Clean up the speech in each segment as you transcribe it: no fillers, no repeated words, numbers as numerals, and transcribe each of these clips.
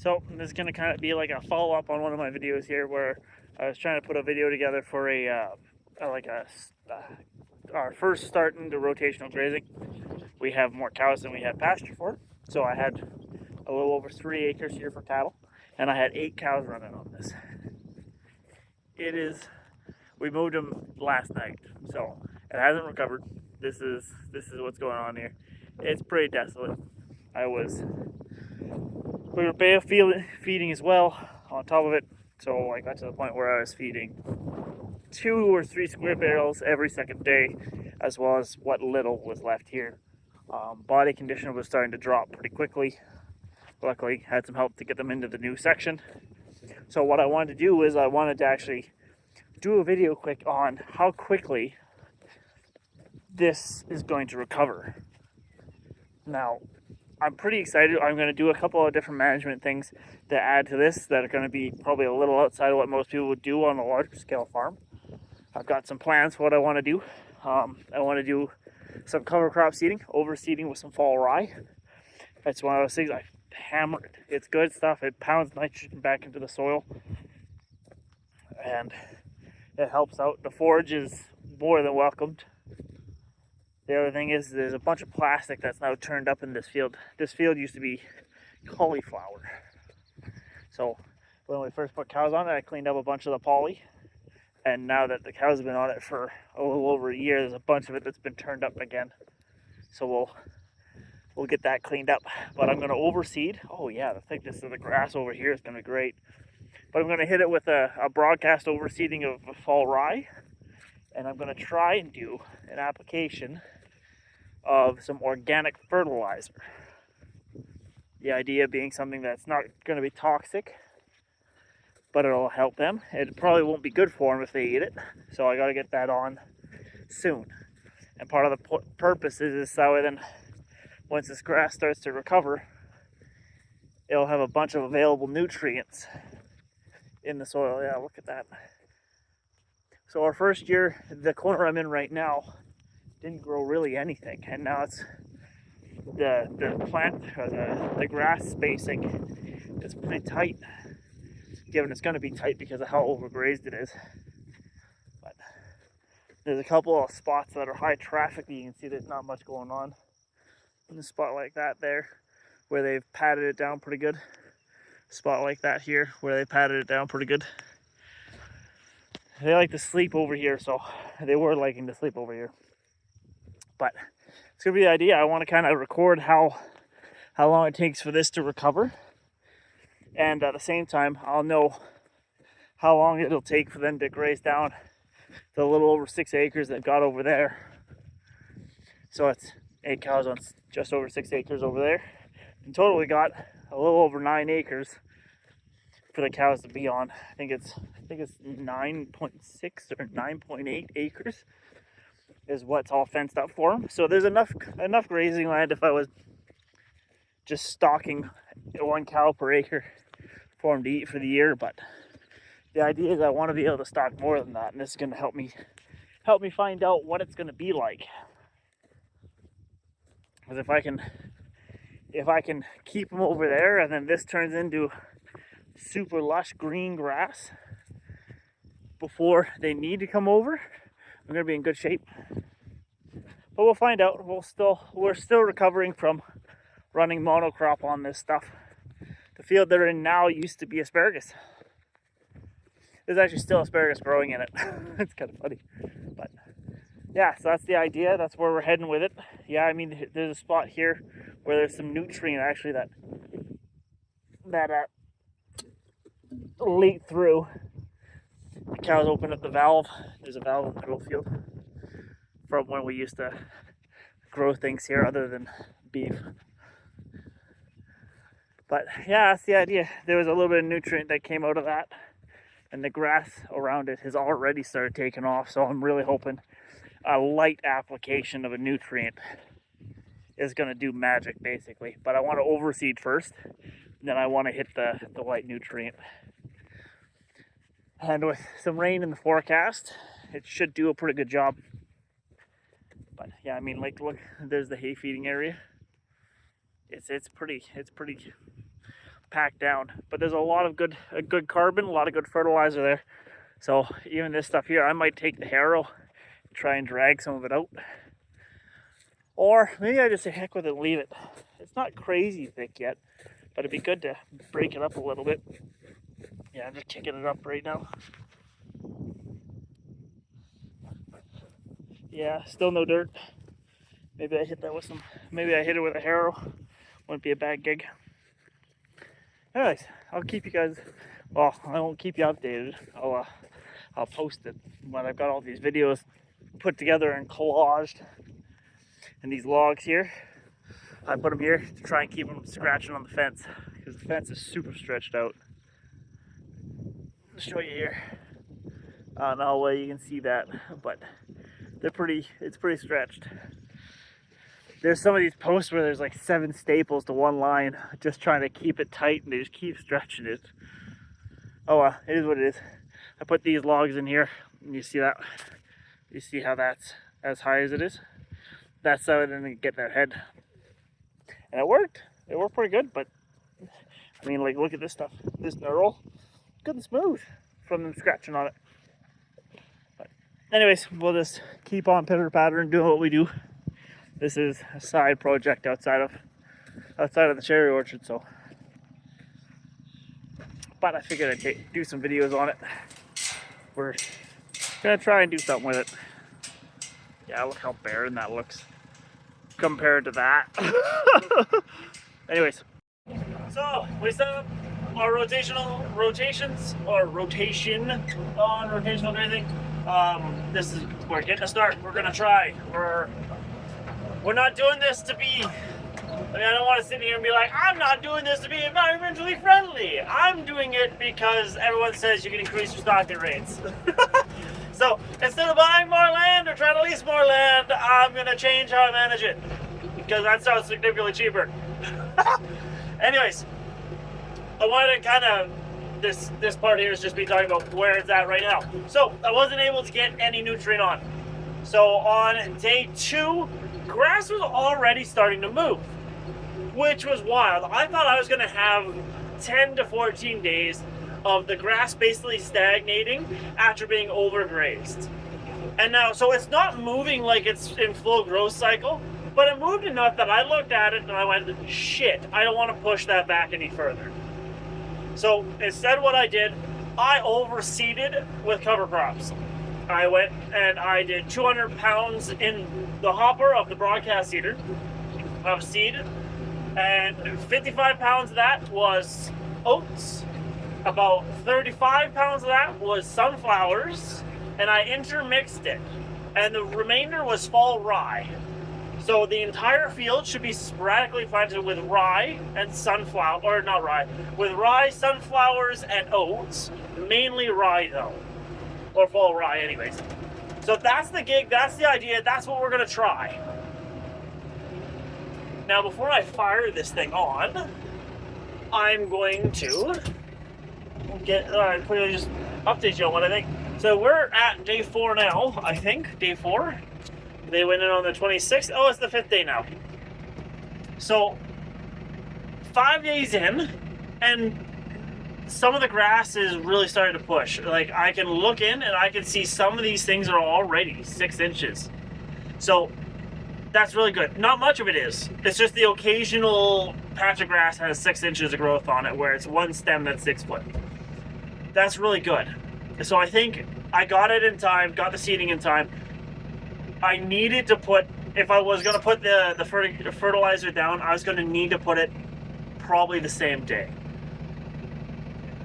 So this is going to kind of be like a follow-up on one of my videos here where I was trying to put a video together for our first start into rotational grazing. We have more cows than we had pasture for, so I had a little over 3 acres here for cattle, and I had 8 cows running on this. We moved them last night, so it hasn't recovered. This is what's going on here. It's pretty desolate. We were bale feeding as well on top of it, so I got to the point where I was feeding 2 or 3 square barrels every second day, as well as what little was left here. Body condition was starting to drop pretty quickly. Luckily, had some help to get them into the new section. So what I wanted to do is I wanted to actually do a video quick on how quickly this is going to recover. Now, I'm pretty excited. I'm going to do a couple of different management things to add to this that are going to be probably a little outside of what most people would do on a larger scale farm. I've got some plans for what I want to do. I want to do some cover crop seeding, overseeding with some fall rye. That's one of those things I hammer it. It's good stuff. It pounds nitrogen back into the soil, and it helps out. The forage is more than welcomed. The other thing is there's a bunch of plastic that's now turned up in this field. This field used to be cauliflower. So when we first put cows on it, I cleaned up a bunch of the poly. And now that the cows have been on it for a little over a year, there's a bunch of it that's been turned up again. So we'll get that cleaned up. But I'm going to overseed. Oh yeah, the thickness of the grass over here is going to be great. But I'm going to hit it with a broadcast overseeding of fall rye. And I'm going to try and do an application of some organic fertilizer. The idea being something that's not going to be toxic, but it'll help them. It probably won't be good for them if they eat it, so I got to get that on soon. And part of the purpose is so then once this grass starts to recover, it'll have a bunch of available nutrients in the soil. Yeah, look at that. So our first year, the corner I'm in right now didn't grow really anything, and now it's the plant or the grass spacing is pretty tight, given it's going to be tight because of how overgrazed it is. But there's a couple of spots that are high traffic that you can see there's not much going on. In a spot like that there, where they've patted it down pretty good. A spot like that here, where they patted it down pretty good. They like to sleep over here, so they were liking to sleep over here. But it's gonna be the idea. I want to kind of record how long it takes for this to recover, and at the same time, I'll know how long it'll take for them to graze down the little over 6 acres they've got over there. So it's 8 cows on just over 6 acres over there. In total, we got a little over 9 acres for the cows to be on. I think it's 9.6 or 9.8 acres is what's all fenced up for them. So there's enough grazing land if I was just stocking 1 cow per acre for them to eat for the year. But the idea is I want to be able to stock more than that, and this is going to help me find out what it's going to be like. Because if I can keep them over there, and then this turns into super lush green grass before they need to come over, I'm gonna be in good shape. But we'll find out. We're still recovering from running monocrop on this stuff. The field they're in now used to be asparagus. There's actually still asparagus growing in it. It's kind of funny, but yeah, so that's the idea. That's where we're heading with it. Yeah, I mean, there's a spot here where there's some nutrient actually that leaked through. The cows opened up the valve. There's a valve in the middle field from when we used to grow things here other than beef. But yeah, that's the idea. There was a little bit of nutrient that came out of that, and the grass around it has already started taking off. So I'm really hoping a light application of a nutrient is going to do magic, basically. But I want to overseed first, then I want to hit the light nutrient. And with some rain in the forecast, it should do a pretty good job. But yeah, I mean, like, look, there's the hay feeding area. It's pretty packed down. But there's a good carbon, a lot of good fertilizer there. So even this stuff here, I might take the harrow, try and drag some of it out. Or maybe I just say heck with it and leave it. It's not crazy thick yet, but it'd be good to break it up a little bit. Yeah, I'm just kicking it up right now. Yeah, still no dirt. Maybe I hit that with maybe I hit it with a harrow. Wouldn't be a bad gig. Anyways, I'll keep you guys, well, I won't keep you updated. I'll post it when I've got all these videos put together and collaged. And these logs here, I put them here to try and keep them scratching on the fence, because the fence is super stretched out. I'll show you here. I don't know how well you can see that, but it's pretty stretched. There's some of these posts where there's like 7 staples to one line, just trying to keep it tight, and they just keep stretching it. Oh well, it is what it is. I put these logs in here, and you see that? You see how that's as high as it is? That's how I didn't get that head. And it worked. It worked pretty good, but I mean, like, look at this stuff. This knurl, good and smooth from them scratching on it. But anyways, we'll just keep on pitter patter and doing what we do. This is a side project outside of the cherry orchard, so. But I figured I'd do some videos on it. We're gonna try and do something with it. Yeah, look how barren that looks compared to that. Anyways, so we set up our rotation on rotational grazing. We're getting a start. We're gonna try. We're not doing this to be, I mean, I don't want to sit here and be like, I'm not doing this to be environmentally friendly. I'm doing it because everyone says you can increase your stocking rates. So instead of buying more land or trying to lease more land, I'm going to change how I manage it, because that sounds significantly cheaper. Anyways, I wanted to kind of, this part here is just me talking about where it's at right now. So I wasn't able to get any nutrient on. So on day 2, grass was already starting to move, which was wild. I thought I was going to have 10 to 14 days of the grass basically stagnating after being overgrazed. And now, so it's not moving like it's in full growth cycle, but it moved enough that I looked at it and I went, shit, I don't want to push that back any further. So instead what I did, I overseeded with cover crops. I went and I did 200 pounds in the hopper of the broadcast seeder of seed, and 55 pounds of that was oats, about 35 pounds of that was sunflowers, and I intermixed it, and the remainder was fall rye. So the entire field should be sporadically planted with rye and sunflower, or not rye, with rye, sunflowers, and oats, mainly rye though, or fall rye anyways. So that's the gig, that's the idea, that's what we're gonna try. Now before I fire this thing on, I'm going to clearly just update you on what I think. So we're at day 4 now, I think, day 4. They went in on the 26th. Oh, it's the 5th day now. So 5 days in, and some of the grass is really starting to push. Like, I can look in and I can see some of these things are already 6 inches. So that's really good. Not much of it is. It's just the occasional patch of grass has 6 inches of growth on it where it's one stem that's 6 foot. That's really good. So I think I got it in time, got the seeding in time. I needed to put, if I was going to put the fertilizer down, I was going to need to put it probably the same day.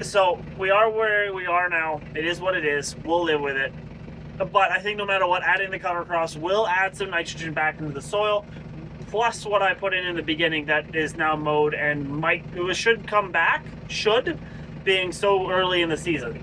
So we are where we are now. It is what it is. We'll live with it. But I think no matter what, adding the cover crops will add some nitrogen back into the soil, plus what I put in the beginning that is now mowed and should come back, being so early in the season.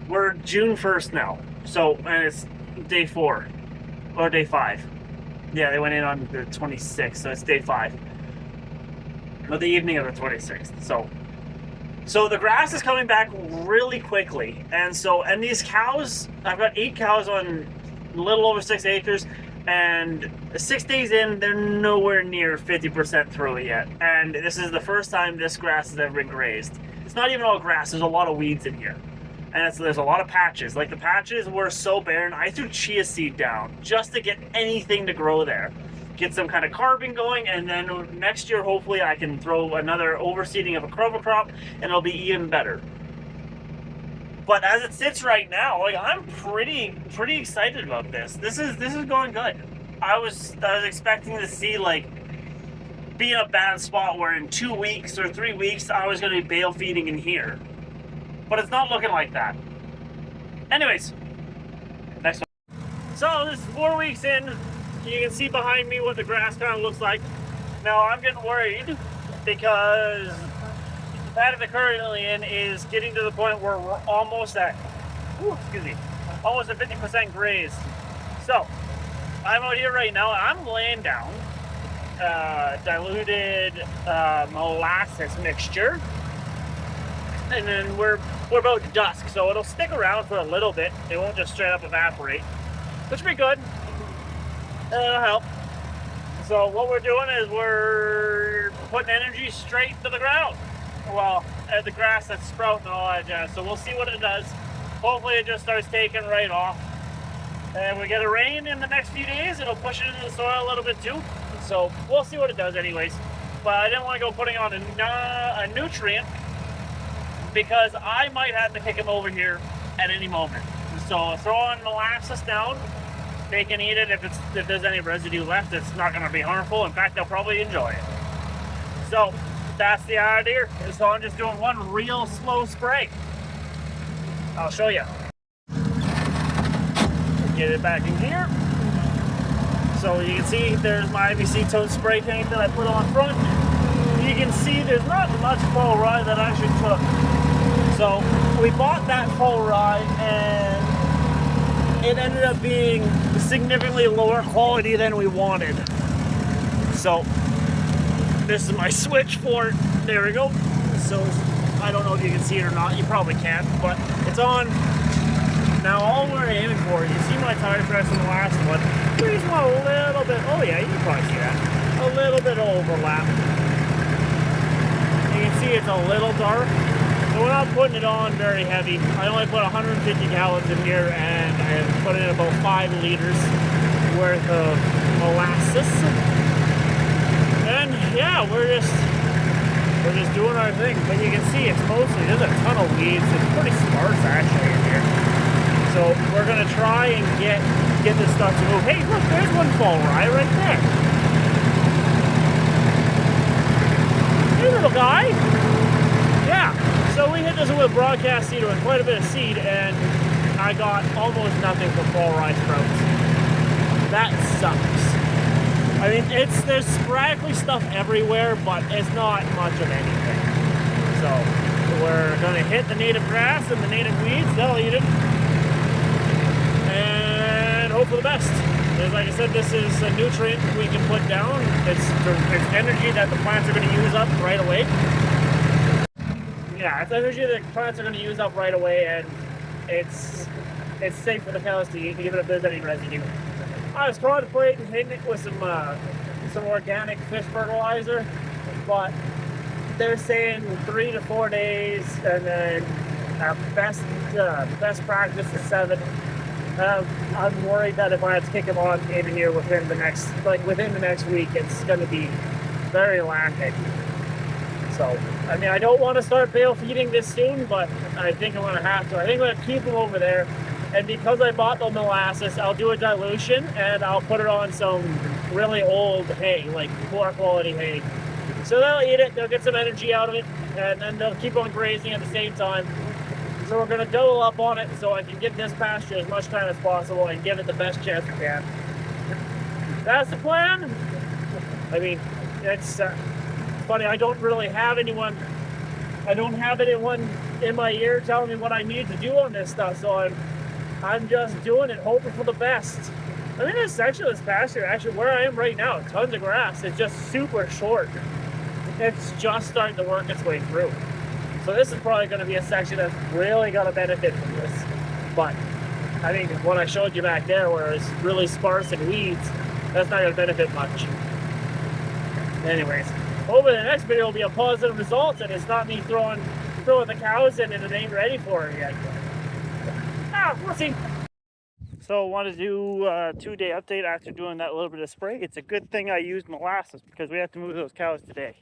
We're June 1st now, so, and it's day 4, or day 5. Yeah, they went in on the 26th, so it's day 5. Or the evening of the 26th, So the grass is coming back really quickly, and these cows, I've got 8 cows on a little over 6 acres, And 6 days in, they're nowhere near 50% through it yet. And this is the first time this grass has ever been grazed. It's not even all grass, there's a lot of weeds in here. And there's a lot of patches. Like the patches were so barren, I threw chia seed down just to get anything to grow there. Get some kind of carbon going, and then next year hopefully I can throw another overseeding of a cover crop and it'll be even better. But as it sits right now, like I'm pretty excited about this. This is going good. I was expecting to see like be in a bad spot where in 2 weeks or 3 weeks I was going to be bale feeding in here. But it's not looking like that. Anyways, next one. So this is 4 weeks in. You can see behind me what the grass kind of looks like. Now I'm getting worried because the paddock they're currently in is getting to the point where we're almost at, almost at 50% grazed. So I'm out here right now. I'm laying down diluted molasses mixture, and then we're about dusk, so it'll stick around for a little bit. It won't just straight up evaporate, which will be good. It'll help. So what we're doing is we're putting energy straight to the ground. Well, at the grass that's sprouting and all that jazz. So we'll see what it does. Hopefully it just starts taking right off. And we get a rain in the next few days, it'll push it into the soil a little bit too. So we'll see what it does anyways. But I didn't want to go putting on a nutrient because I might have to kick him over here at any moment. So throw on molasses down. They can eat it. If there's any residue left, it's not going to be harmful. In fact, they'll probably enjoy it. So that's the idea. So I'm just doing one real slow spray. I'll show you. Get it back in here. So you can see there's my IBC tone spray tank that I put on front. You can see there's not much full rye that I actually took. So we bought that full rye and it ended up being significantly lower quality than we wanted. So this is my switch for it. There we go. So I don't know if you can see it or not. You probably can't, but it's on. Now all we're aiming for, you see my tire press in the last one. We just want a little bit, oh yeah, you can probably see that. A little bit of overlap. You can see it's a little dark. So we're not putting it on very heavy. I only put 150 gallons in here and I put in about 5 liters worth of molasses. And yeah, we're just doing our thing. But you can see it's mostly, there's a ton of weeds. It's pretty sparse actually in here. So we're gonna try and get this stuff to move. Hey, look, there's one fall rye right there. Hey, little guy. Yeah. So we hit this with broadcast seeder with quite a bit of seed, and I got almost nothing from fall rye sprouts. That sucks. I mean, there's sporadically stuff everywhere, but it's not much of anything. So we're gonna hit the native grass and the native weeds. They'll eat it. And hope for the best. Because like I said, this is a nutrient we can put down. It's energy that the plants are going to use up right away. Yeah, it's energy that plants are going to use up right away, and it's safe for the cows to eat, even if there's any residue. I was contemplating hitting it with some organic fish fertilizer, but they're saying 3 to 4 days, and then best practice is 7. I'm worried that if I have to kick him on in here within the next week, it's going to be very lacking. So, I mean, I don't want to start bale feeding this soon, but I think I'm going to have to. I think I'm going to keep him over there. And because I bought the molasses, I'll do a dilution and I'll put it on some really old hay, like poor quality hay. So they'll eat it, they'll get some energy out of it, and then they'll keep on grazing at the same time. So we're going to double up on it so I can give this pasture as much time as possible and give it the best chance we can. That's the plan. I mean, it's funny, I don't really have anyone. I don't have anyone in my ear telling me what I need to do on this stuff, so I'm just doing it, hoping for the best. I mean, this section of this pasture, actually where I am right now, tons of grass. It's just super short. It's just starting to work its way through. So this is probably going to be a section that's really going to benefit from this. But I think what I showed you back there, where it's really sparse and weeds, that's not going to benefit much. Anyways, hopefully the next video will be a positive result, and it's not me throwing the cows in and it ain't ready for it yet. We'll see. So I wanted to do a 2-day update after doing that little bit of spray. It's a good thing I used molasses because we have to move those cows today.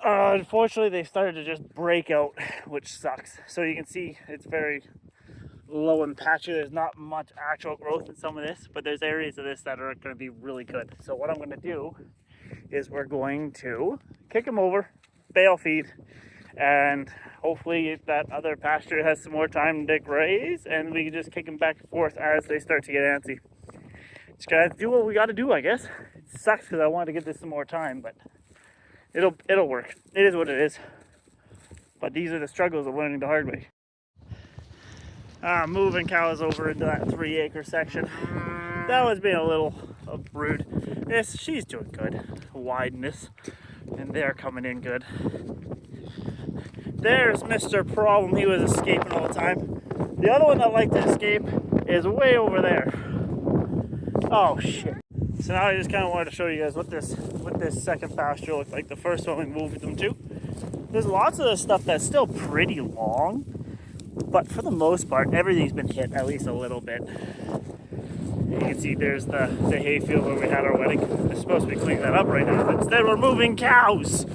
Unfortunately, they started to just break out, which sucks. So you can see it's very low and patchy. There's not much actual growth in some of this, but there's areas of this that are going to be really good. So what I'm going to do is we're going to kick them over, bale feed, and hopefully that other pasture has some more time to graze, and we can just kick them back and forth as they start to get antsy. Just gotta do what we gotta do, I guess. It sucks because I wanted to give this some more time, but it'll work. It is what it is. But these are the struggles of learning the hard way. Moving cows over into that 3-acre section. That was being a little rude. She's doing good. Wideness, and they're coming in good. There's Mr. Problem. He was escaping all the time. The other one that liked to escape is way over there. Oh shit. So now I just kind of wanted to show you guys what this second pasture looked like. The first one we moved them to. There's lots of this stuff that's still pretty long, but for the most part, everything's been hit at least a little bit. You can see there's the hayfield where we had our wedding. We're supposed to be cleaning that up right now, but instead we're moving cows.